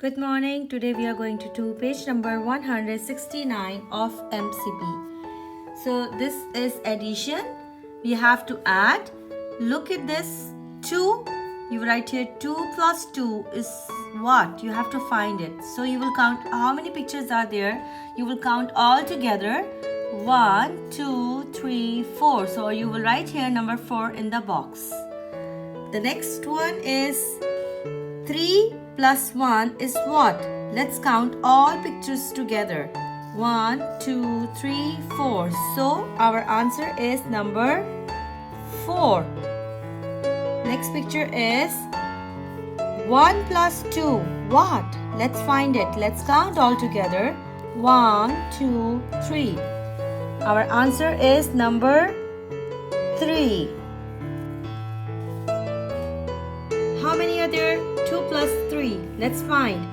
Good morning. Today we are going to do page number 169 of MCB. So this is addition. We have to add. Look at this 2. You write here 2 plus 2 is what? You have to find it. So you will count how many pictures are there. You will count all together. 1, 2, 3, 4. So you will write here number 4 in the box. The next one is 3 plus 1 is what? Let's count all pictures together. 1, 2, 3, 4. So our answer is number 4. Next picture is 1 plus 2. What? Let's find it. Let's count all together. 1, 2, 3. Our answer is number 3. How many are there? 2 plus 3. Let's find.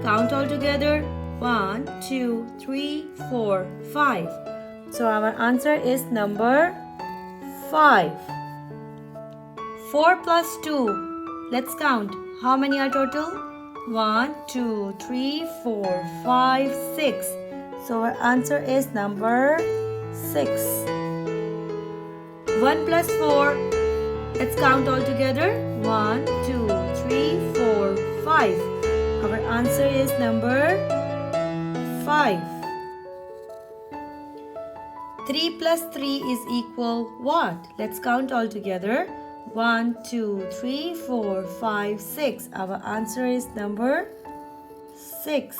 Count all together. 1, 2, 3, 4, 5. So our answer is number 5. 4 plus 2. Let's count. How many are total? 1, 2, 3, 4, 5, 6. So our answer is number 6. 1 plus 4. Let's count all together. 1, 2, 3, 4, 5. Our answer is number 5. 3 plus 3 is equal what? Let's count all together. 1, 2, 3, 4, 5, 6. Our answer is number 6.